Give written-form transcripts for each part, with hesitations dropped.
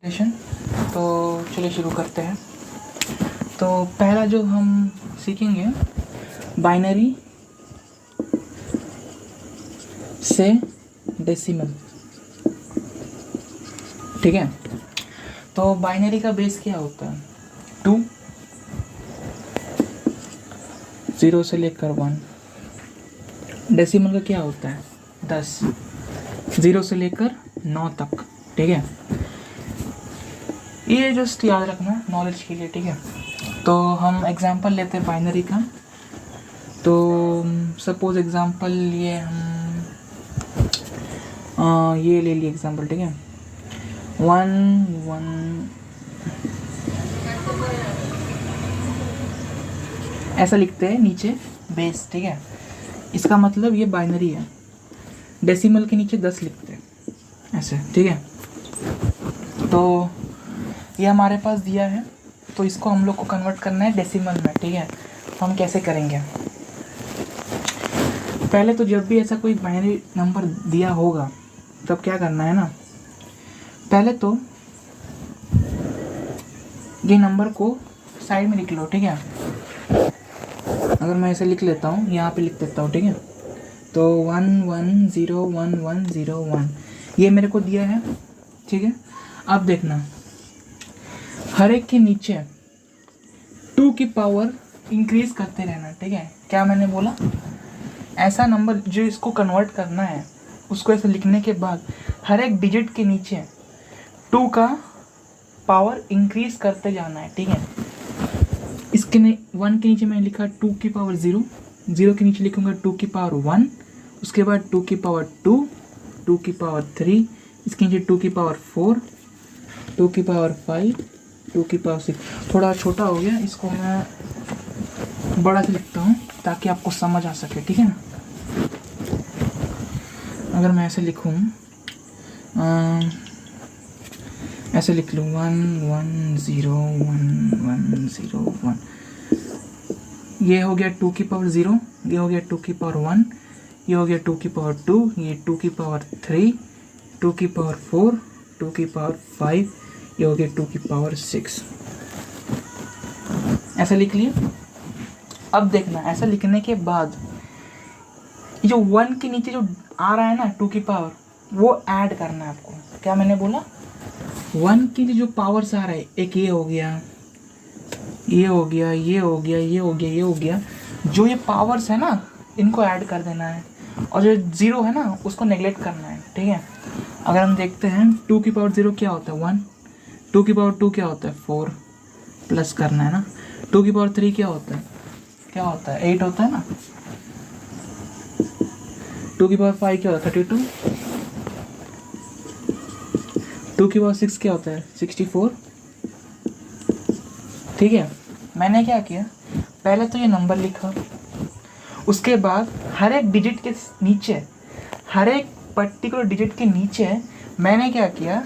Session. तो चलिए शुरू करते हैं। तो पहला जो हम सीखेंगे बाइनरी से डेसिमल। ठीक है, तो बाइनरी का बेस क्या होता है? 2, 0 से लेकर 1। डेसिमल का क्या होता है? 10, 0 से लेकर 9 तक। ठीक है, ये जस्ट याद रखना नॉलेज के लिए। ठीक है, तो हम एग्जांपल लेते हैं बाइनरी का। तो सपोज एग्जांपल ये हम ये ले लिए एग्जांपल। ठीक है, 1 1 ऐसा लिखते हैं नीचे बेस। ठीक है, इसका मतलब ये बाइनरी है। डेसिमल के नीचे 10 लिखते हैं ऐसे। ठीक है, तो ये हमारे पास दिया है, तो इसको हम लोग को कन्वर्ट करना है डेसिमल में। ठीक है, तो हम कैसे करेंगे? पहले तो जब भी ऐसा कोई बाइनरी नंबर दिया होगा तब क्या करना है ना, पहले तो ये नंबर को साइड में लिख लो। ठीक है, अगर मैं ऐसे लिख लेता हूँ, यहाँ पे लिख देता हूँ। ठीक है, तो 1 1 0 1 1 0 1 ये मेरे को दिया है। ठीक है, अब देखना हर एक के नीचे 2 की पावर इंक्रीज करते रहना। ठीक है, क्या मैंने बोला? ऐसा नंबर जो इसको कन्वर्ट करना है उसको ऐसे लिखने के बाद हर एक डिजिट के नीचे 2 का पावर इंक्रीज करते जाना है। ठीक है, इसके 1 के नीचे मैंने लिखा 2 की पावर 0, 0 के नीचे लिखूंगा 2 की पावर 1, उसके बाद 2 की पावर 2, 2 की पावर 3, इसके नीचे 2 की पावर 4, 2 की पावर 5, 2 की पावर 6। थोड़ा छोटा हो गया, इसको मैं बड़ा से लिखता हूँ ताकि आपको समझ आ सके। ठीक है ना, अगर मैं ऐसे लिखूँ, ऐसे लिख लूँ 1 1 0 1 1 0 1, ये हो गया 2 की पावर 0, ये हो गया 2 की पावर 1, ये हो गया 2 की पावर 2, ये 2 की पावर 3, 2 की पावर 4, 2 की पावर 5, ये हो गया 2 की पावर 6। ऐसा लिख लिया। अब देखना, ऐसा लिखने के बाद जो 1 के नीचे जो आ रहा है ना 2 की पावर, वो ऐड करना है आपको। क्या मैंने बोला? 1 के लिए जो पावर्स आ रहा है, एक ये हो गया, ये हो गया, ये हो गया, ये हो गया, ये हो गया, जो ये पावर्स है ना इनको ऐड कर देना है, और जो 0 है ना उसको नेगलेक्ट करना है। ठीक है, अगर हम देखते हैं 2 की पावर 0 क्या होता है? 1, 2 की पावर 2 क्या होता है? 4, प्लस करना है ना। 2 की पावर 3 क्या होता है? 8 होता है ना। 2 की पावर 5 क्या होता है? 32। 2 की पावर 6 क्या होता है? 64। ठीक है, मैंने क्या किया, पहले तो ये नंबर लिखा, उसके बाद हर एक डिजिट के नीचे, हर एक पर्टिकुलर डिजिट के नीचे मैंने क्या किया,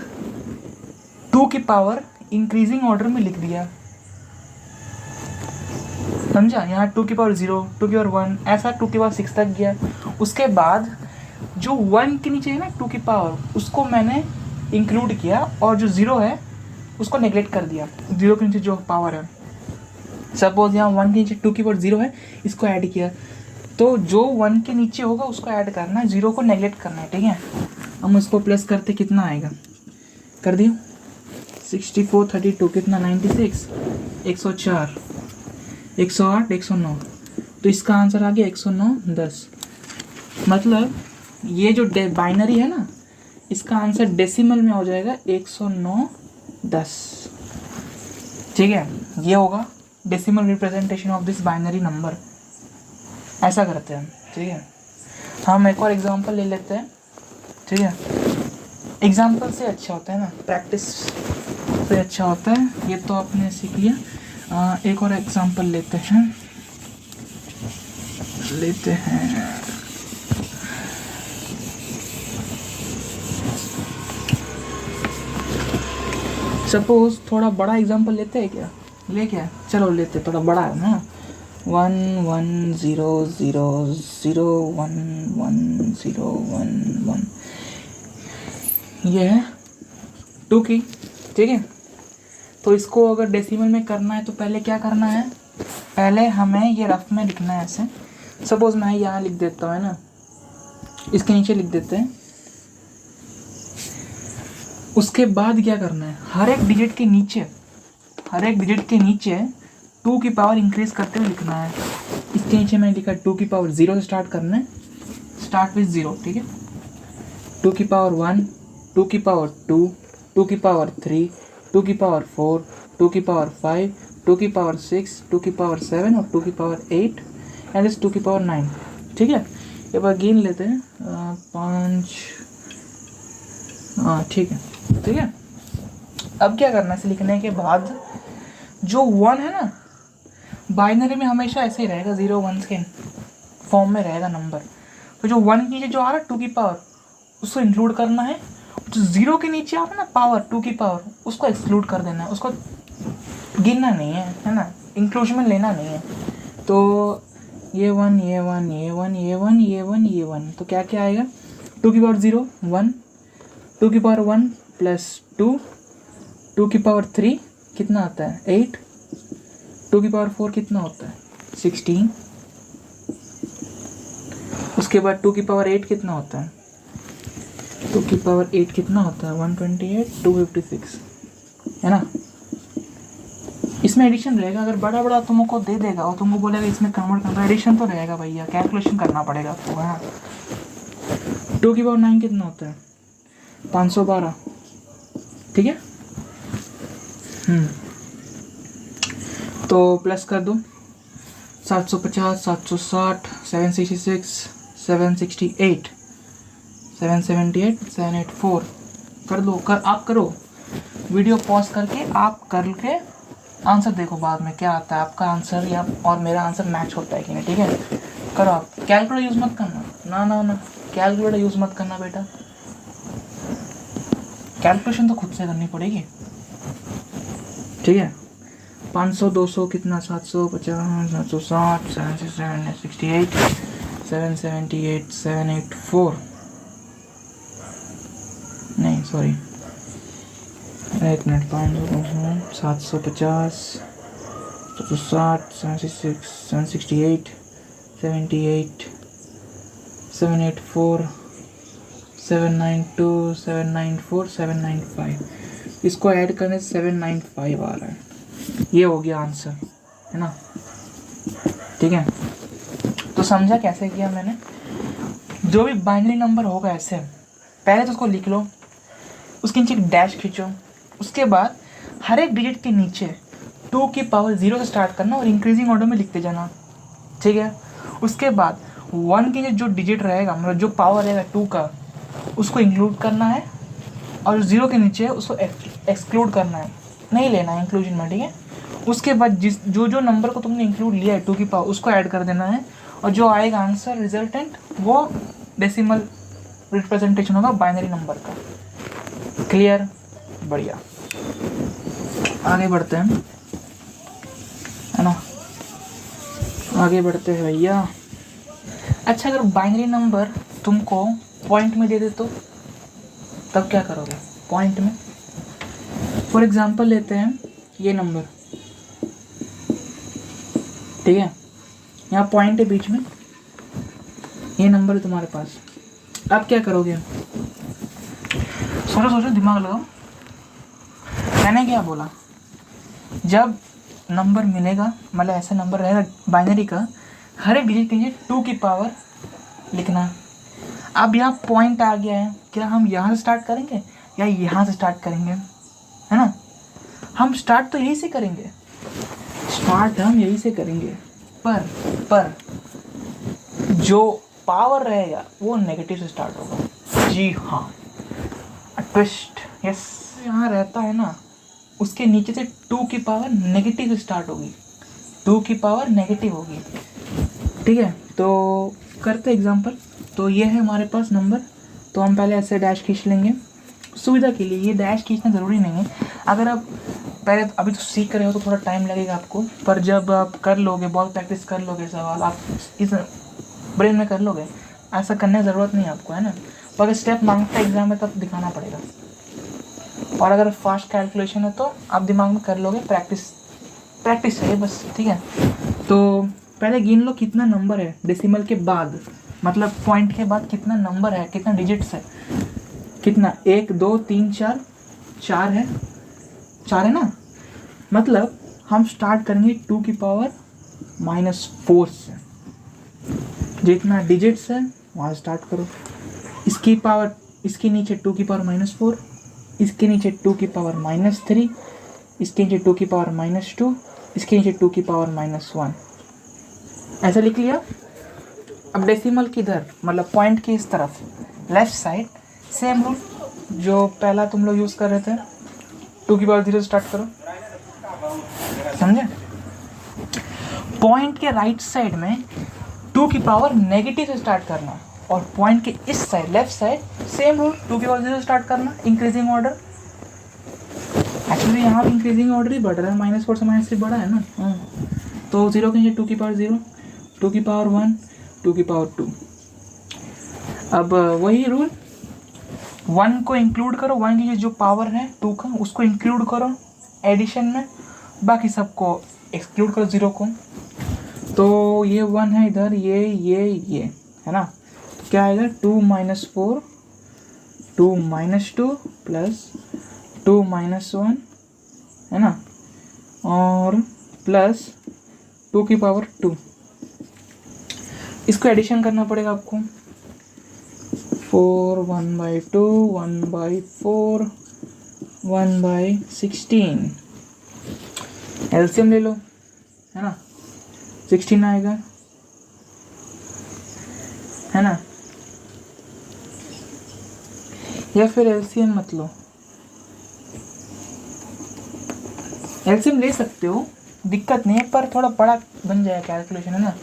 2 की पावर इंक्रीजिंग ऑर्डर में लिख दिया। समझा? यहाँ 2 की पावर 0, 2 की पावर 1, ऐसा 2 की पावर 6 तक गया। उसके बाद जो 1 के नीचे है ना 2 की पावर, उसको मैंने इंक्लूड किया, और जो 0 है उसको नेगलेक्ट कर दिया। 0 के नीचे जो पावर है, सपोज यहाँ 1 के नीचे 2 की पावर 0 है, इसको ऐड किया, तो जो 1 के नीचे होगा उसको ऐड करना है, 0 को नेगलेक्ट करना है। ठीक है, हम उसको प्लस करते कितना आएगा? कर दियो 64 32 कितना? 96, 104, 108, 109, तो इसका आंसर आ गया 109 10। मतलब ये जो बाइनरी है ना, इसका आंसर डेसिमल में हो जाएगा 109 10। ठीक है, ये होगा decimal representation of this binary number. ऐसा करते हैं। ठीक है, हम एक और एग्जांपल ले लेते हैं। ठीक है, एग्जांपल से अच्छा होता है ना, प्रैक्टिस से अच्छा होता है। ये तो आपने सीख लिया। एक और एग्जांपल लेते हैं। सपोज थोड़ा बड़ा एग्जांपल लेते हैं क्या? क्या चलो लेते, थोड़ा बड़ा है ना। 1 1 0 0 0 1 1 0 1 1, ये है 2 की ठीक है। तो इसको अगर डेसिमल में करना है तो पहले क्या करना है, पहले हमें ये रफ में लिखना है ऐसे। सपोज़ मैं यहाँ लिख देता हूँ, है ना, इसके नीचे लिख देते हैं। उसके बाद क्या करना है, हर एक डिजिट के नीचे 2 की पावर इंक्रीज करते हुए लिखना है। इसके नीचे मैंने लिखा 2 की पावर 0 से स्टार्ट करना है, स्टार्ट विथ 0, ठीक है। 2 की पावर 1, 2 की पावर 2, 2 की पावर 3, 2 की पावर 4, 2 की पावर 5, 2 की पावर 6, 2 की पावर 7 और 2 की पावर 8 एंड इस 2 की पावर 9, ठीक है। एक बार गिन लेते हैं, 5, हाँ ठीक है। अब क्या करना है, इसे लिखने के बाद जो 1 है ना, बाइनरी में हमेशा ऐसे ही रहेगा, 0 1 के फॉर्म में रहेगा नंबर। तो जो 1 के नीचे जो आ रहा है 2 की पावर, उसको इंक्लूड करना है। जो 0 के नीचे आ रहा है ना पावर, 2 की पावर, उसको एक्सक्लूड कर देना है, उसको गिनना नहीं है ना, इंक्लूजन में लेना नहीं है। तो ये 1, ये 1, ये 1, ये 1, ये 1, ये 1, तो क्या क्या आएगा, 2 की पावर 0 1, 2 की पावर 1 प्लस 2, 2 की पावर 3 कितना आता है 8, 2 की पावर 4 कितना होता है 16, उसके बाद 2 की पावर 8 कितना होता है, 2 की पावर 8 कितना होता है 128, 256, है ना। इसमें एडिशन रहेगा, अगर बड़ा बड़ा तुमको दे देगा और तुमको बोलेगा इसमें कन्वर्ट करना, एडिशन तो रहेगा भैया, कैलकुलेशन करना पड़ेगा आपको, है ना। 2 की पावर 9 कितना होता है 512, ठीक है। तो प्लस कर दो, 750, 760, 766, 768, 778, 784 कर दो। आप करो, वीडियो पॉज करके आप करके आंसर देखो बाद में क्या आता है आपका आंसर, या और मेरा आंसर मैच होता है कि नहीं, ठीक है। करो आप, कैलकुलेटर यूज़ मत करना, ना कैलकुलेटर यूज़ मत करना बेटा, कैलकुलेशन तो खुद से करनी पड़ेगी, ठीक है। 500 200 कितना, 750, 760, 768, 778, 784, नहीं सॉरी, एक मिनट, 500 750, 760, 766, 768, 78, 784, 792, 794, 795, इसको ऐड करने से 795 आ रहा है। ये हो गया आंसर, है ना, ठीक है। तो समझा कैसे किया मैंने। जो भी बाइनरी नंबर होगा ऐसे, पहले तो उसको लिख लो, उसके नीचे एक डैश खींचो, उसके बाद हर एक डिजिट के नीचे 2 की पावर 0 से स्टार्ट करना और इंक्रीजिंग ऑर्डर में लिखते जाना, ठीक है। उसके बाद 1 के जो डिजिट रहेगा, मतलब जो पावर रहेगा 2 का, उसको इंक्लूड करना है, और 0 के नीचे उसको एक्सक्लूड करना है, नहीं लेना है इंक्लूजन में, ठीक है। उसके बाद जो नंबर को तुमने इंक्लूड लिया है 2 की पावर, उसको ऐड कर देना है, और जो आएगा आंसर रिजल्टेंट वो डेसिमल रिप्रेजेंटेशन होगा बाइनरी नंबर का। क्लियर, बढ़िया, आगे बढ़ते हैं, है ना, आगे बढ़ते हैं भैया। अच्छा, अगर बाइनरी नंबर तुमको पॉइंट में दे दे तो तब क्या करोगे पॉइंट में। फॉर एग्जांपल लेते हैं ये नंबर, ठीक है, यहाँ पॉइंट है बीच में, ये नंबर है तुम्हारे पास। अब क्या करोगे, सोचो दिमाग लगाओ, मैंने क्या बोला, जब नंबर मिलेगा, मतलब ऐसा नंबर रहेगा बाइनरी का, हर एक डिजिट के नीचे 2 की पावर लिखना। अब यहाँ पॉइंट आ गया है, क्या हम यहाँ से स्टार्ट करेंगे या यहाँ से स्टार्ट करेंगे, है ना। हम स्टार्ट तो यहीं से करेंगे, स्टार्ट हम यहीं से करेंगे, पर जो पावर रहेगा वो नेगेटिव से स्टार्ट होगा। जी हाँ, ट्विस्ट, यस, यहाँ रहता है ना, उसके नीचे से 2 की पावर नेगेटिव से स्टार्ट होगी, 2 की पावर नेगेटिव होगी, ठीक है। तो करते एग्जांपल, तो ये है हमारे पास नंबर, तो हम पहले ऐसे डैश खींच लेंगे सुविधा के लिए। ये डैश खींचना ज़रूरी नहीं है, अगर आप पहले अभी तो सीख रहे हो तो थोड़ा टाइम लगेगा आपको, पर जब आप कर लोगे, बहुत प्रैक्टिस कर लोगे, सवाल आप इस ब्रेन में कर लोगे, ऐसा करने की ज़रूरत नहीं है आपको, है ना। पर अगर स्टेप मांगता है एग्जाम में तब दिखाना पड़ेगा, और अगर फास्ट कैलकुलेशन है तो आप दिमाग में कर लोगे, प्रैक्टिस चाहिए बस, ठीक है। तो पहले गिन लो कितना नंबर है डेसिमल के बाद, मतलब पॉइंट के बाद कितना नंबर है, कितना डिजिट्स है, कितना 1 2 3 4, 4 है, 4 है ना। मतलब हम स्टार्ट करेंगे 2 की पावर -4 से, जितना डिजिट्स है वहाँ स्टार्ट करो। इसकी पावर, इसके नीचे 2 की पावर -4, इसके नीचे 2 की पावर -3, इसके नीचे 2 की पावर -2, इसके नीचे 2 की पावर -1, ऐसा लिख लिया। अब डेसिमल की इधर, मतलब पॉइंट की इस तरफ लेफ्ट साइड सेम रूल जो पहला तुम लोग यूज़ कर रहे थे, 2 की पावर 0 स्टार्ट करो, समझे। पॉइंट के राइट साइड में 2 की पावर नेगेटिव से स्टार्ट करना, और पॉइंट के इस side left side same rule 2 की पावर 0 स्टार्ट करना, इंक्रीजिंग ऑर्डर। एक्चुअली यहाँ भी इंक्रीजिंग ऑर्डर ही बढ़ रहा है, -4 से -3 बढ़ा है ना। तो 0 के नीचे 2 की पावर 0, 2 की पावर 1, 2 की पावर 2। अब वही रूल, 1 को इंक्लूड करो, 1 की जो पावर है 2 का उसको इंक्लूड करो एडिशन में, बाकी सबको एक्सक्लूड करो 0 को। तो ये 1 है इधर, ये है ना। तो क्या आएगा 2 - 4, 2 - 2 प्लस 2 - 1 है ना, और प्लस 2 की पावर 2। इसको एडिशन करना पड़ेगा आपको, 4 1/2 1/4 1/16, एलसीएम ले लो, है ना, 16 आएगा, है ना। या फिर एलसीएम मत लो, एलसीएम ले सकते हो, दिक्कत नहीं है, पर थोड़ा बड़ा बन जाएगा कैलकुलेशन, है ना।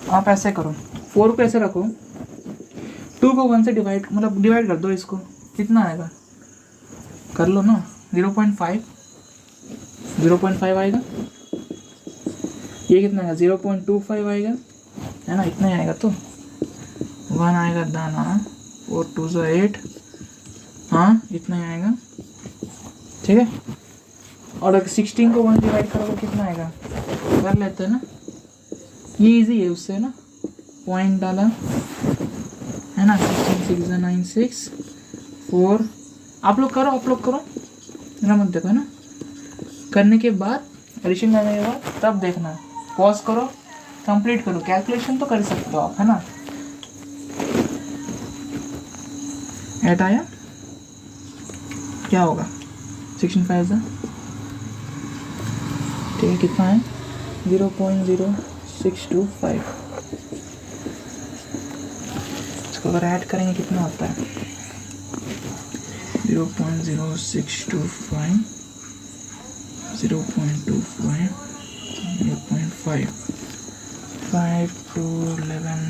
आप ऐसे करो, 4 को ऐसे रखो, 2 को 1 से डिवाइड, मतलब डिवाइड कर दो इसको, कितना आएगा कर लो ना, 0.5 आएगा। ये कितना आएगा 0.25 आएगा, है ना, इतना ही आएगा। तो 1 आएगा दाना, 4 2 × 8, हाँ इतना ही आएगा, ठीक है। और अगर 16 को 1 डिवाइड करोगे कितना आएगा, कर लेते हैं ना, ये इजी है उससे ना, पॉइंट डाला, है ना, 16 6 9 6 4। आप लोग करो मेरा मत देखो, है ना। करने के बाद एडिशन करने के बाद तब देखना, पॉज करो, कंप्लीट करो, कैलकुलेशन तो कर सकते हो आप, है ना। 8 आया, क्या होगा 16 5 ठीक है, कितना है 0.0625। इसको अगर ऐड करेंगे कितना होता है 0.0625 0.25 0.5 5 2 11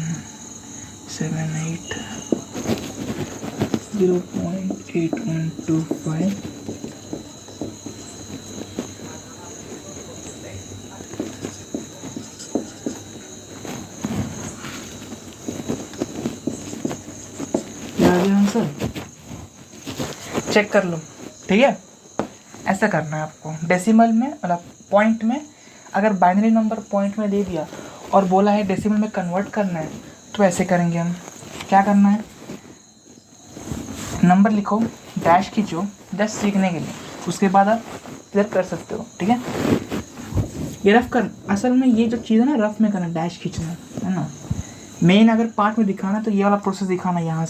7 8 0.825 आंसर चेक कर लो, ठीक है। ऐसा करना है आपको डेसिमल में, मतलब पॉइंट में, अगर बाइनरी नंबर पॉइंट में दे दिया और बोला है डेसिमल में कन्वर्ट करना है, तो ऐसे करेंगे हम। क्या करना है, नंबर लिखो, डैश खींचो जस्ट सीखने के लिए, उसके बाद आप क्लियर कर सकते हो, ठीक है। ये रफ कर, असल में ये जो चीज़ है ना रफ में करना, डैश खींचना, है ना। मेन अगर पार्ट में दिखाना तो ये वाला प्रोसेस दिखाना, यहाँ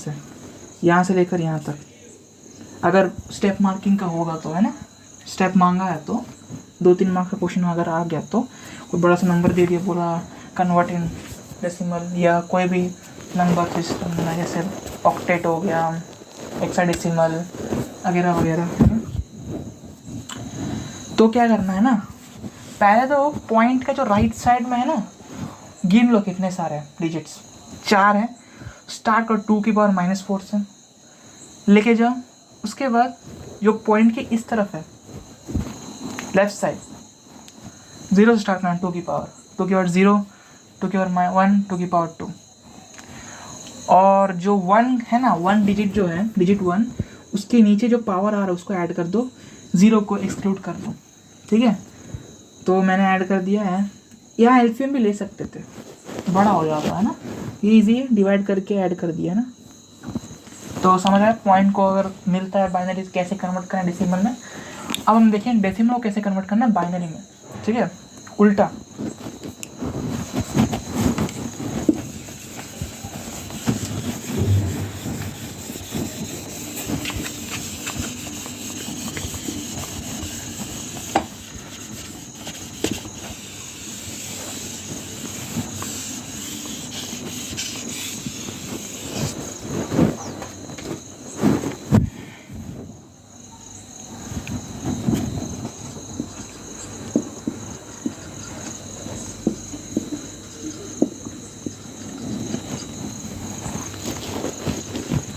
से लेकर यहाँ तक। अगर स्टेप मार्किंग का होगा तो, है ना, स्टेप मांगा है तो 2-3 मार्क्स का क्वेश्चन अगर आ गया तो कोई बड़ा सा नंबर दे दिया, बोला कन्वर्ट इन डेसिमल, या कोई भी नंबर सिस्टम जैसे ऑक्टेट हो गया, हेक्साडेसिमल वगैरह वगैरह, तो क्या करना है ना, पहले तो पॉइंट का जो राइट साइड में है ना, गिन लो कितने सारे डिजिट्स, 4 है। स्टार्ट करो 2 की पावर -4 से लेके जाओ, उसके बाद जो पॉइंट के इस तरफ है लेफ्ट साइड 0 से स्टार्ट करना, 2 की पावर 0, 2 की पावर 1, 2 की पावर 2। और जो 1 है ना, 1 डिजिट जो है, डिजिट 1, उसके नीचे जो पावर आ रहा है उसको ऐड कर दो, 0 को एक्सक्लूड कर दो, ठीक है। तो मैंने ऐड कर दिया है। यहाँ एलसीएम भी ले सकते थे, बड़ा हो जाता है ना, ये ईजी है, डिवाइड करके ऐड कर दिया ना। तो समझ आया पॉइंट को अगर मिलता है बाइनरी कैसे कन्वर्ट करना है डेसिमल में। अब हम देखें डेसिमल को कैसे कन्वर्ट करना है बाइनरी में, ठीक है, उल्टा।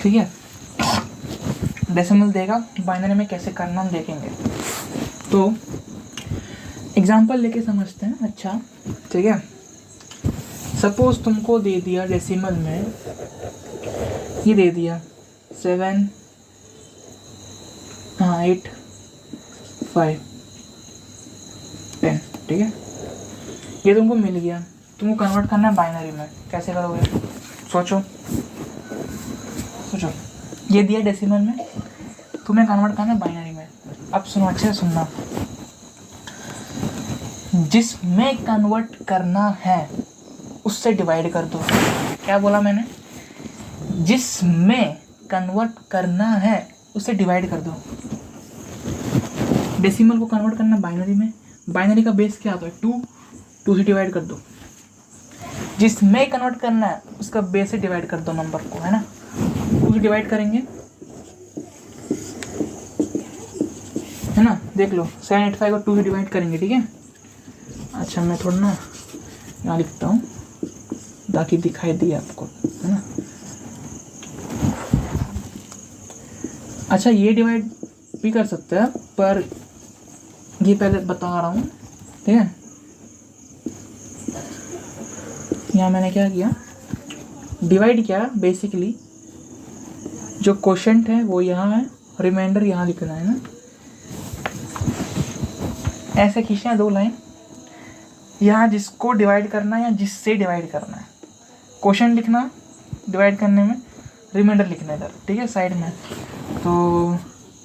ठीक है, डेसिमल देगा, बाइनरी में कैसे करना हम देखेंगे। तो एग्जांपल लेके समझते हैं। अच्छा ठीक है, सपोज तुमको दे दिया डेसिमल में, ये दे दिया 7 8 5 10, ठीक है, ये तुमको मिल गया। तुमको कन्वर्ट करना है बाइनरी में, कैसे करोगे? सोचो सोचो, ये दिया डेसिमल में, तुम्हें कन्वर्ट करना है बाइनरी में। अब सुनो, अच्छे से सुनना, जिसमें कन्वर्ट करना है उससे डिवाइड कर दो। क्या बोला मैंने? जिसमें कन्वर्ट करना है उससे डिवाइड कर दो। डेसिमल को कन्वर्ट करना बाइनरी में, बाइनरी का बेस क्या होता है? 2 से डिवाइड कर दो। जिसमें कन्वर्ट करना है उसका बेस से डिवाइड कर दो नंबर को, है ना। 2 से डिवाइड करेंगे, है ना, देख लो 785 को 2 से डिवाइड करेंगे, ठीक है। अच्छा मैं थोड़ा ना यहाँ लिखता हूँ ताकि दिखाई दिए आपको, है ना। अच्छा ये डिवाइड भी कर सकते हैं, पर ये पहले बता रहा हूँ, ठीक है। यहाँ मैंने क्या किया, डिवाइड किया। बेसिकली जो क्वोशंट है वो यहाँ है, रिमाइंडर यहाँ लिखना है ना। ऐसे खींचना है 2 लाइन, यहाँ जिसको डिवाइड करना है या जिससे डिवाइड करना है, क्वोशंट लिखना डिवाइड करने में, रिमाइंडर लिखना है इधर, ठीक है, साइड में। तो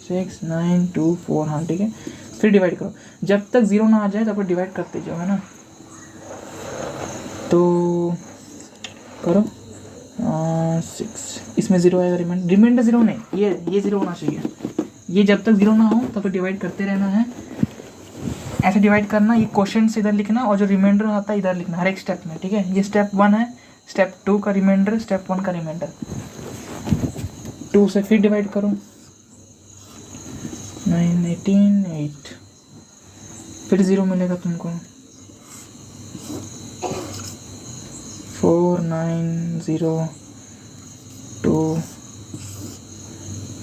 6 9 2 4, हाँ ठीक है। फिर डिवाइड करो, जब तक 0 ना आ जाए तब तक डिवाइड करते जाओ, है ना। तो करो 6, इसमें 0 आएगा, रिमाइंडर 0 नहीं, ये 0 होना चाहिए। ये जब तक 0 ना हो तब तक डिवाइड करते रहना है। ऐसे डिवाइड करना, ये क्वोशंट से इधर लिखना और जो रिमाइंडर आता है इधर लिखना हर एक स्टेप में, ठीक है। ये स्टेप 1 है, स्टेप 2 का रिमाइंडर, स्टेप 1 का रिमाइंडर। 2 से फिर डिवाइड करो, 9 18 8, फिर 0 मिलेगा तुमको। 4 9 0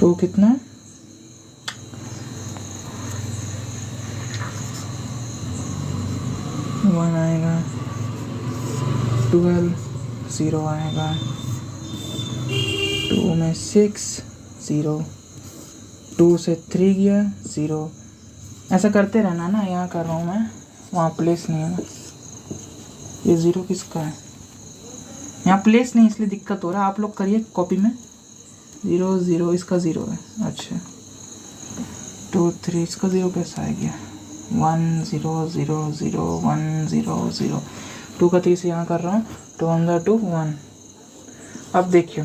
2 कितना, 1 आएगा, 12 0 आएगा, 2 में 6 0, 2 से 3 गया 0। ऐसा करते रहना ना, यहाँ कर रहा हूँ मैं, वहाँ प्लेस नहीं है ना। ये 0 किसका है? यहाँ प्लेस नहीं इसलिए दिक्कत हो रहा है। आप लोग करिए कॉपी में, 0 0 इसका 0 है। अच्छा 2 3 इसका 0 कैसा आ गया? 1 0 0 0 1 0 0, 2 का 3 से यहाँ कर रहा हूँ, 2 1 2 1। अब देखिए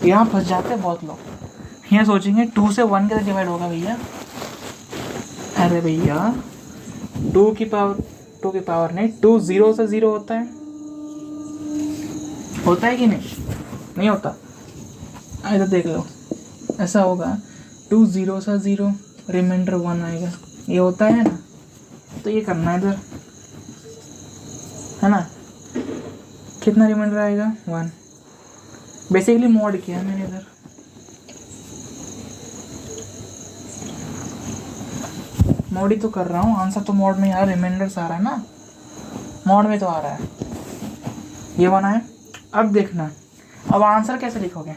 यहाँ फंस जाते हैं बहुत लोग, यहाँ सोचेंगे 2 से 1 कैसे डिवाइड होगा भैया। अरे भैया 2 की पावर नहीं, 2 0 से 0 होता है कि नहीं होता। इधर देख लो, ऐसा होगा 2 0 से 0, रिमाइंडर 1 आएगा, ये होता है ना। तो ये करना है इधर, है ना। कितना रिमाइंडर आएगा? 1। बेसिकली मॉड किया मैंने इधर, मॉड ही तो कर रहा हूँ। आंसर तो मॉड में यार, रिमाइंडर्स आ रहा है ना, मॉड में तो आ रहा है। ये बना है। अब देखना, अब आंसर कैसे लिखोगे?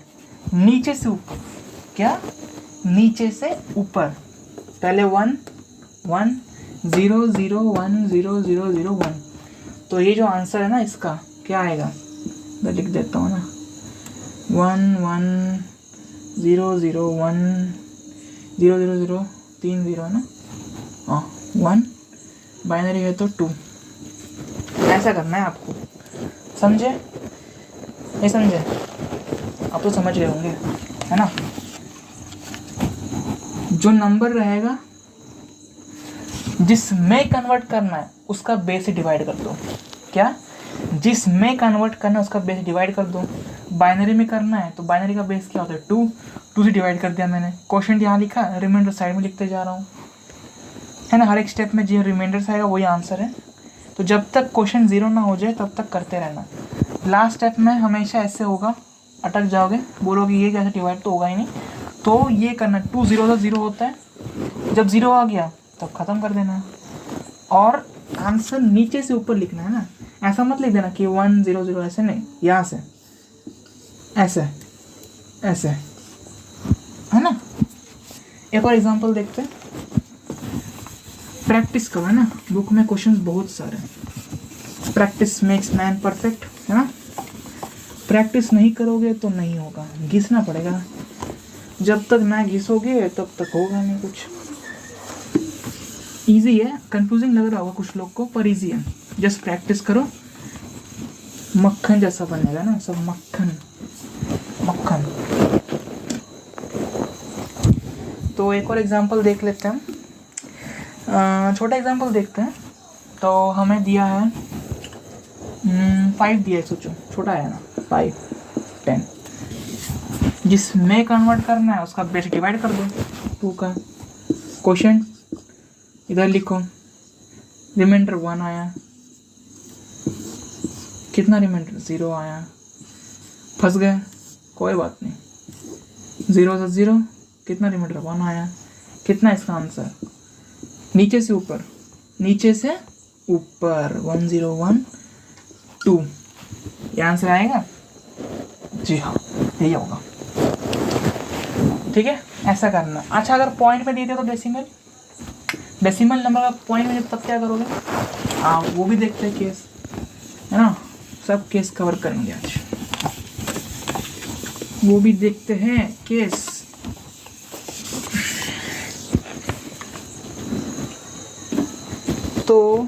नीचे से ऊपर। क्या? नीचे से ऊपर, पहले 1 1 0 0 1 0 0 0 1। तो ये जो आंसर है ना इसका क्या आएगा, मैं लिख देता हूँ ना, 1 1 0 0 1 0 0 0 3 0 है ना, हाँ 1, बाइनरी है तो 2। ऐसा करना है आपको, समझे? नहीं समझे? आप तो समझ गए होंगे, है ना? जो नंबर रहेगा जिसमें कन्वर्ट करना है उसका बेस से डिवाइड कर दो। क्या? जिसमें कन्वर्ट करना है उसका बेस से डिवाइड कर दो। बाइनरी में करना है तो बाइनरी का बेस क्या होता है, 2, 2 से डिवाइड कर दिया मैंने। क्वोशिएंट यहाँ लिखा, रिमाइंडर साइड में लिखते जा रहा हूँ, है ना? हर एक स्टेप में जो रिमाइंडर आएगा वही आंसर है। तो जब तक क्वेश्चन 0 ना हो जाए तब तक करते रहना। लास्ट स्टेप में हमेशा ऐसे होगा, अटक जाओगे, बोलोगे ये कैसे डिवाइड, तो होगा ही नहीं। तो ये करना, 2 0 से 0 होता है, जब 0 आ गया तब ख़त्म कर देना है। और आंसर नीचे से ऊपर लिखना है ना, ऐसा मत लिख देना कि 1 0 0, ऐसे नहीं, यहाँ से ऐसे ऐसे, है ना? एक और एग्जांपल देखते हैं, प्रैक्टिस करो, है ना? बुक में क्वेश्चंस बहुत सारे हैं। प्रैक्टिस मेक्स मैन परफेक्ट, है ना? प्रैक्टिस नहीं करोगे तो नहीं होगा, घिसना पड़ेगा। जब तक ना घिसोगे तब तक होगा नहीं कुछ। इजी है, कंफ्यूजिंग लग रहा होगा कुछ लोग को, पर इजी है। जस्ट प्रैक्टिस करो, मक्खन जैसा बनेगा ना सब, मक्खन मक्खन। तो एक और एग्जांपल देख लेते हैं, छोटा एग्जांपल देखते हैं। तो हमें दिया है 5 दिया है, सोचो छोटा है ना, 5 10। जिसमें कन्वर्ट करना है उसका बेस डिवाइड कर दो 2 का। क्वेश्चन इधर लिखो, रिमाइंडर 1 आया, कितना रिमाइंडर 0 आया, फंस गए, कोई बात नहीं, 0 से 0, कितना रिमाइंडर 1 आया, कितना इसका आंसर, नीचे से ऊपर, नीचे से ऊपर 1 0 1 2, ये आंसर आएगा। जी हाँ, यही होगा, ठीक है? ऐसा करना। अच्छा, अगर पॉइंट में दे दिया तो डेसिमल नंबर का पॉइंट में तब क्या करोगे? हाँ, वो भी देखते हैं केस, है ना? सब केस कवर करेंगे आज, वो भी देखते हैं केस। तो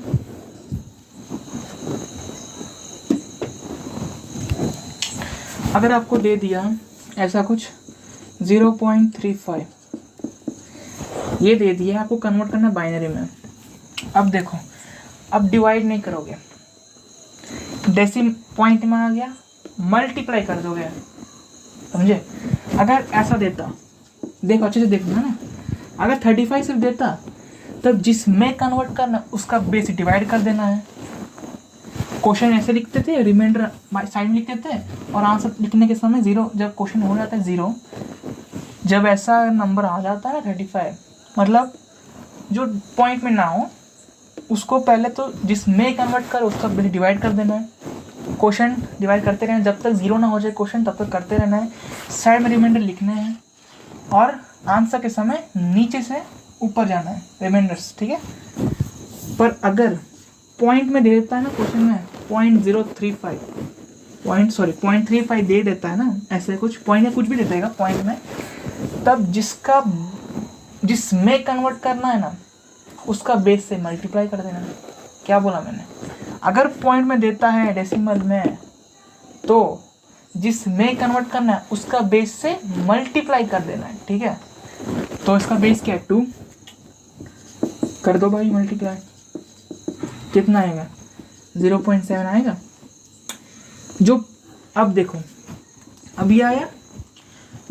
अगर आपको दे दिया ऐसा कुछ 0.35, ये दे दिया, आपको कन्वर्ट करना बाइनरी में। अब देखो, अब डिवाइड नहीं करोगे, डेसिम पॉइंट में आ गया, मल्टीप्लाई कर दोगे, समझे? अगर ऐसा देता, देखो अच्छे से देखना ना, अगर 35 सिर्फ देता तब जिसमें कन्वर्ट करना उसका बेस डिवाइड कर देना है। क्वेश्चन ऐसे लिखते थे, रिमाइंडर साइड में लिखते थे, और आंसर लिखने के समय 0, जब क्वेश्चन हो जाता है 0, जब ऐसा नंबर आ जाता है ना 35, मतलब जो पॉइंट में ना हो उसको पहले तो जिसमें कन्वर्ट कर उसका बेस डिवाइड कर देना है। क्वेश्चन डिवाइड करते रहना, जब तक 0 ना हो जाए क्वेश्चन तब तक करते रहना है। साइड में रिमाइंडर लिखने हैं और आंसर के समय नीचे से ऊपर जाना है रिमाइंडर्स, ठीक है? पर अगर पॉइंट में दे देता है ना क्वेश्चन में 0.35 दे देता है ना, ऐसे कुछ पॉइंट में कुछ भी दे देगा पॉइंट में, तब जिसमें कन्वर्ट करना है ना उसका बेस से मल्टीप्लाई कर देना है। क्या बोला मैंने? अगर पॉइंट में देता है डेसिमल में तो जिसमें कन्वर्ट करना है उसका बेस से मल्टीप्लाई कर देना है, ठीक है? तो इसका बेस क्या है, 2, कर दो भाई मल्टीप्लाई, कितना आएगा, 0.7 आएगा। जो अब देखो, अब ये आया,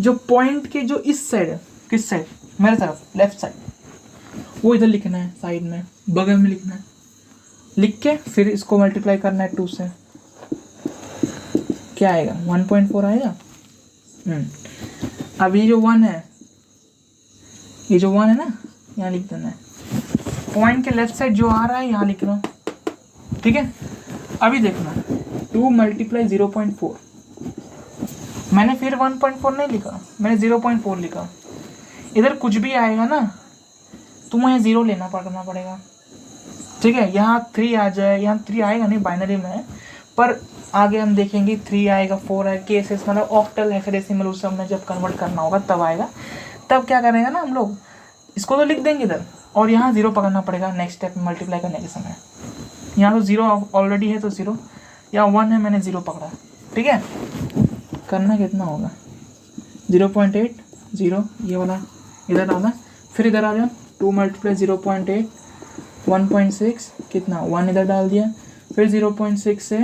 जो पॉइंट के जो इस साइड है, किस साइड, मेरे तरफ लेफ्ट साइड, वो इधर लिखना है, साइड में बगल में लिखना है, लिख के फिर इसको मल्टीप्लाई करना है 2 से, क्या आएगा, 1.4 आएगा। अब ये जो 1 है, ये जो 1 है ना, यहाँ लिख देना है, पॉइंट के लेफ्ट साइड जो आ रहा है यहाँ लिख लो, ठीक है? अभी देखना, 2 × 0.4, मैंने फिर 1.4 नहीं लिखा, मैंने 0.4 लिखा। इधर कुछ भी आएगा ना तुम्हें 0 लेना पड़ेगा, ठीक है। यहाँ 3 आ जाए, यहाँ 3 आएगा नहीं, बाइनरी में है, पर आगे हम देखेंगे 3 आएगा, 4 आएगा, केसेस मतलब ऑक्टल हेक्साडेसिमल उस सब में जब कन्वर्ट करना होगा तब आएगा। तब क्या करेंगे ना हम लोग, इसको तो लिख देंगे इधर, और यहाँ 0 पकड़ना पड़ेगा नेक्स्ट स्टेप में मल्टीप्लाई करने के समय। यहाँ तो 0 ऑलरेडी है तो 0, या 1 है, मैंने 0 पकड़ा, ठीक है। करना कितना होगा, 0.8 0, ये वाला इधर डाला, फिर इधर आ जाओ, 2 × 0.8 1.6, कितना 1 इधर डाल दिया, फिर 0.6 से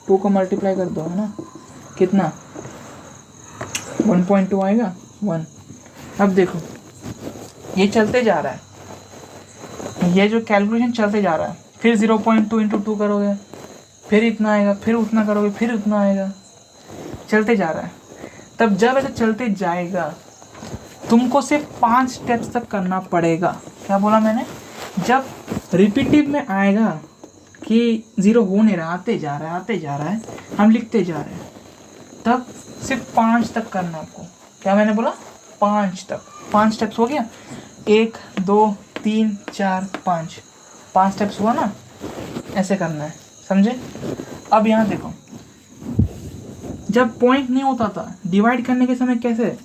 2 को मल्टीप्लाई कर दो, है ना, कितना 1.2 आएगा 1। अब देखो ये चलते जा रहा है, ये जो कैलकुलेशन चलते जा रहा है, फिर 0.2 × 2 करोगे, फिर इतना आएगा, फिर उतना करोगे, फिर उतना आएगा, चलते जा रहा है। तब जब ऐसे चलते जाएगा तुमको सिर्फ 5 स्टेप्स तक करना पड़ेगा। क्या बोला मैंने, जब रिपीटिव में आएगा कि 0 हो नहीं रहा, आते जा रहा है, हम लिखते जा रहे हैं, तब सिर्फ 5 तक करना आपको। क्या मैंने बोला, 5 तक, 5 स्टेप्स हो गया, 1 2 3 4 5, 5 स्टेप्स हुआ ना, ऐसे करना है, समझे। अब यहाँ देखो, जब पॉइंट नहीं होता था डिवाइड करने के समय कैसे,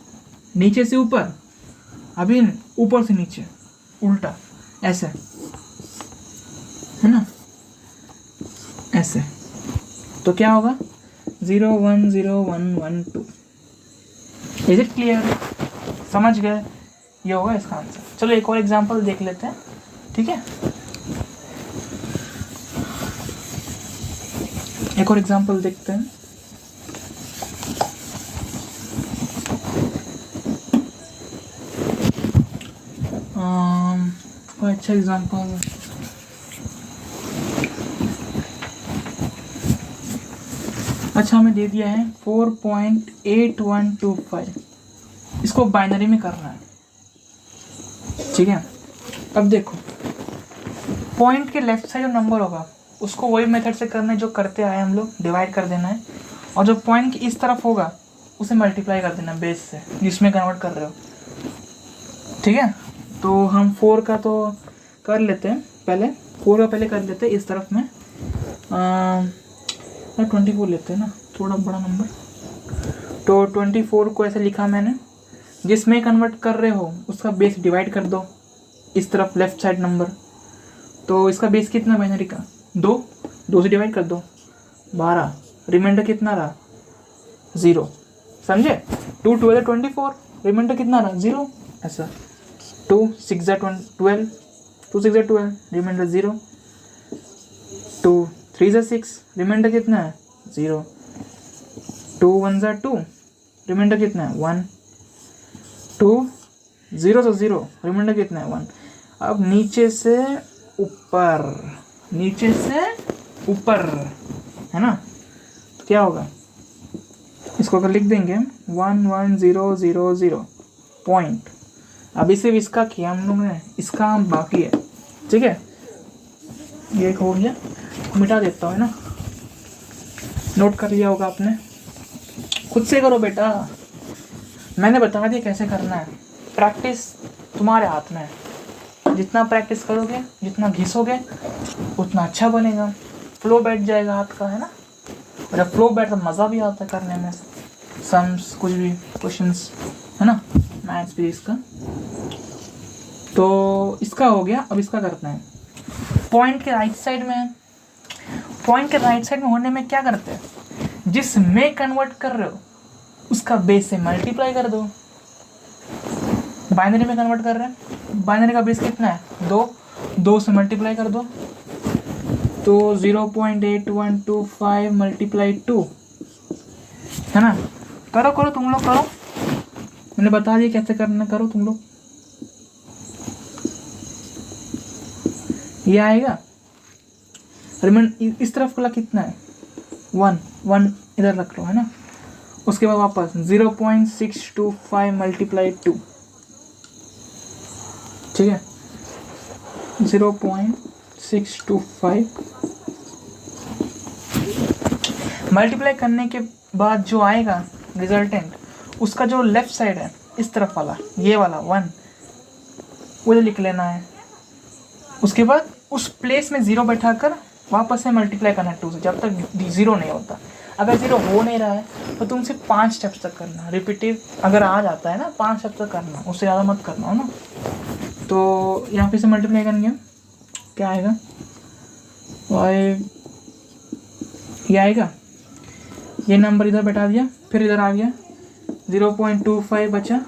नीचे से ऊपर, अभी ऊपर से नीचे, उल्टा ऐसे, है ना, ऐसे, तो क्या होगा 0 1 0 1 1 2। इज इट क्लियर, समझ गए, ये होगा इसका आंसर। चलो एक और एग्जांपल देख लेते हैं, ठीक है। एक और एग्जांपल देखते हैं। कोई अच्छा एग्जांपल, अच्छा हमें दे दिया है 4.8125, इसको बाइनरी में करना है, ठीक है। अब देखो पॉइंट के लेफ्ट साइड जो नंबर होगा उसको वही मेथड से करना है जो करते आए हम लोग, डिवाइड कर देना है, और जो पॉइंट की इस तरफ होगा उसे मल्टीप्लाई कर देना बेस से जिसमें कन्वर्ट कर रहे हो, ठीक है। तो हम 4 का तो कर लेते हैं पहले, 4 का पहले कर लेते हैं इस तरफ में, 24 लेते हैं ना, थोड़ा बड़ा नंबर। तो 24 को ऐसे लिखा मैंने, जिसमें कन्वर्ट कर रहे हो उसका बेस डिवाइड कर दो इस तरफ लेफ्ट साइड नंबर। तो इसका बेस कितना बाइनरी का, 2 से डिवाइड कर दो 12, रिमाइंडर कितना रहा 0, समझे। 2 12 24, रिमाइंडर कितना रहा 0, ऐसा 2 6 12, 2 6 12, रिमाइंडर 0, 2 3 6, रिमाइंडर कितना है 0, 2 1 2, रिमाइंडर कितना है 1, 2 0 तो 0, रिमाइंडर कितना है 1। अब नीचे से ऊपर है ना, तो क्या होगा, इसको अगर लिख देंगे 1 1 0 0 0 पॉइंट। अभी सिर्फ इसका किया हम लोग ने, इसका हम बाकी है, ठीक है। ये हो गया, मिटा देता हूँ, है ना, नोट कर लिया होगा आपने, खुद से करो बेटा, मैंने बता दिया कैसे करना है। प्रैक्टिस तुम्हारे हाथ में है, जितना प्रैक्टिस करोगे, जितना घिसोगे उतना अच्छा बनेगा, फ्लो बैठ जाएगा हाथ का, है ना। और जब फ्लो बैठ तो मज़ा भी आता है करने में, सम्स कुछ भी क्वेश्चंस, है ना, मैथ्स भी इसका। तो इसका हो गया, अब इसका करते हैं। पॉइंट के राइट साइड में, पॉइंट के राइट साइड में होने में क्या करते हैं, जिसमें कन्वर्ट कर रहे हो उसका बेस से मल्टीप्लाई कर दो। बाइनरी में कन्वर्ट कर रहे हैं, बाइनरी का बेस कितना है 2 से मल्टीप्लाई कर दो, तो 0.8125 मल्टीप्लाई 2, है ना। करो तुम लोग करो, मैंने बता दिया कैसे करना, करो तुम लोग। ये आएगा, रिमाइंडर इस तरफ वाला कितना है 1 इधर रख लो, है ना। उसके बाद वापस 0.625 मल्टीप्लाई 2, ठीक है, 0.625 मल्टीप्लाई करने के बाद जो आएगा रिजल्टेंट, उसका जो लेफ्ट साइड है इस तरफ वाला, ये वाला 1, वो लिख लेना है। उसके बाद उस प्लेस में ज़ीरो बैठा कर वापस से मल्टीप्लाई करना है 2 से, जब तक ज़ीरो नहीं होता। अगर ज़ीरो हो नहीं रहा है तो तुमसे 5 स्टेप्स तक करना, रिपीटिव अगर आ जाता है ना 5 स्टेप्स तक करना, उससे ज़्यादा मत करना हो ना। तो यहाँ पे से मल्टीप्लाई करेंगे, क्या आएगा, ये आएगा, ये नंबर इधर बैठा दिया, फिर इधर आ गया 0.25 बचा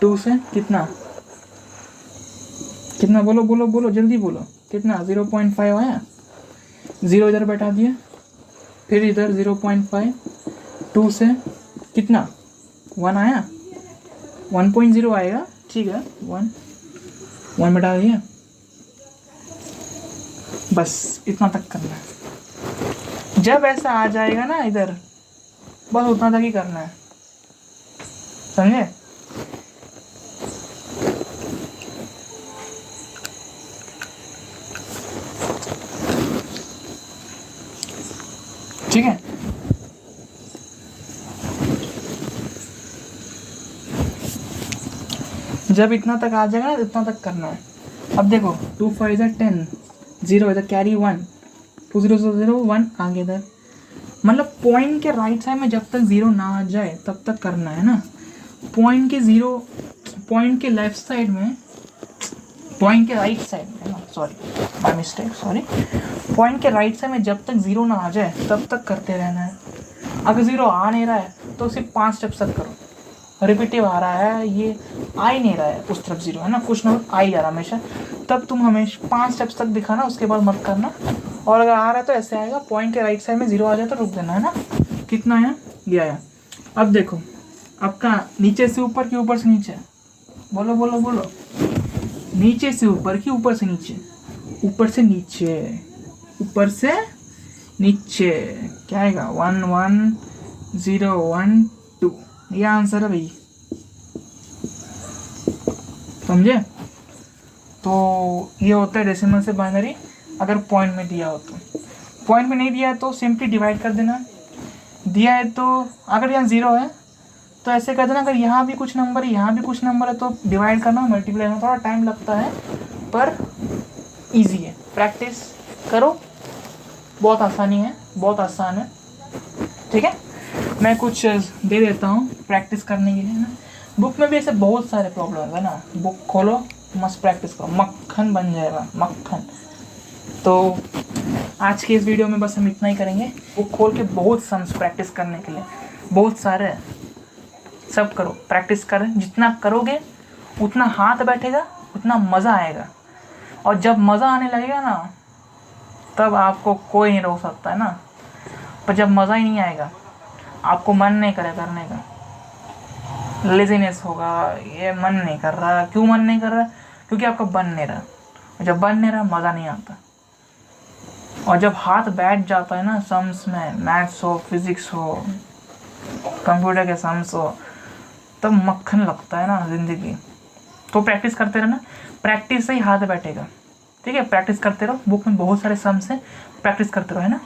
2 से, कितना कितना बोलो बोलो बोलो जल्दी बोलो, कितना 0.5 आया, 0 इधर बैठा दिया, फिर इधर 0.5, 2 से कितना 1 आया, 1.0 आएगा, ठीक है, 1 बैठा दिया, बस इतना तक करना है। जब ऐसा आ जाएगा ना इधर, बस उतना तक ही करना है, समझे। ठीक है, जब इतना तक आ जाएगा ना इतना तक करना है। अब देखो 2 5 इधर 10, 0 इधर कैरी 1, 2 0 0 1 आगे इधर, मतलब पॉइंट के राइट साइड में जब तक 0 ना आ जाए तब तक करना है ना। पॉइंट के लेफ्ट साइड में, पॉइंट के राइट साइड में ना, sorry by mistake, sorry, point के राइट साइड में जब तक 0 ना आ जाए तब तक करते रहना है। अगर 0 आ नहीं रहा है तो सिर्फ 5 स्टेप्स तक करो। रिपीटिव आ रहा है, ये आ ही नहीं रहा है उस तरफ 0 है ना, कुछ ना कुछ आ ही जा रहा हमेशा, तब तुम हमेशा 5 स्टेप्स तक दिखाना, उसके बाद मत करना। और अगर आ रहा है तो ऐसे आएगा, पॉइंट के राइट साइड में 0 आ जाए तो रुक देना है ना। कितना आया, ये आया। अब देखो आपका नीचे से ऊपर कि ऊपर से नीचे, बोलो बोलो बोलो, नीचे से ऊपर कि ऊपर से नीचे, ऊपर से नीचे, ऊपर से नीचे, क्या आएगा 1 1 0 1 2, ये आंसर है भाई, समझे। तो ये होता है डेसिमल से बाइनरी, अगर पॉइंट में दिया हो तो। पॉइंट में नहीं दिया है तो सिंपली डिवाइड कर देना, दिया है तो अगर यहाँ 0 है तो ऐसे कर देना, अगर यहाँ भी कुछ नंबर है यहाँ भी कुछ नंबर है तो डिवाइड करना, मल्टीप्लाई करना, थोड़ा टाइम लगता है पर इजी है, प्रैक्टिस करो, बहुत आसानी है, बहुत आसान है। ठीक है, मैं कुछ दे देता हूँ प्रैक्टिस करने के लिए ना। बुक में भी ऐसे बहुत सारे प्रॉब्लम है ना, बुक खोलो मस्त प्रैक्टिस करो, मक्खन बन जाएगा, मक्खन। तो आज की इस वीडियो में बस हम इतना ही करेंगे। बुक खोल के बहुत सम्स प्रैक्टिस करने के लिए बहुत सारे, सब करो, प्रैक्टिस करें, जितना करोगे उतना हाथ बैठेगा, उतना मज़ा आएगा। और जब मज़ा आने लगेगा ना तब आपको कोई नहीं रोक सकता है ना। पर जब मज़ा ही नहीं आएगा, आपको मन नहीं करे करने का, लेजीनेस होगा, ये मन नहीं कर रहा। क्यों मन नहीं कर रहा? क्योंकि आपका बन नहीं रहा। और जब बन नहीं रहा मज़ा नहीं आता। और जब हाथ बैठ जाता है ना सम्स में, मैथ्स हो, फिज़िक्स हो, कंप्यूटर के सम्स हो, तब मक्खन लगता है ना ज़िंदगी। तो प्रैक्टिस करते रहना, प्रैक्टिस से ही हाथ बैठेगा। ठीक है, प्रैक्टिस करते रहो, बुक में बहुत सारे सम्स हैं, प्रैक्टिस करते रहो, है ना।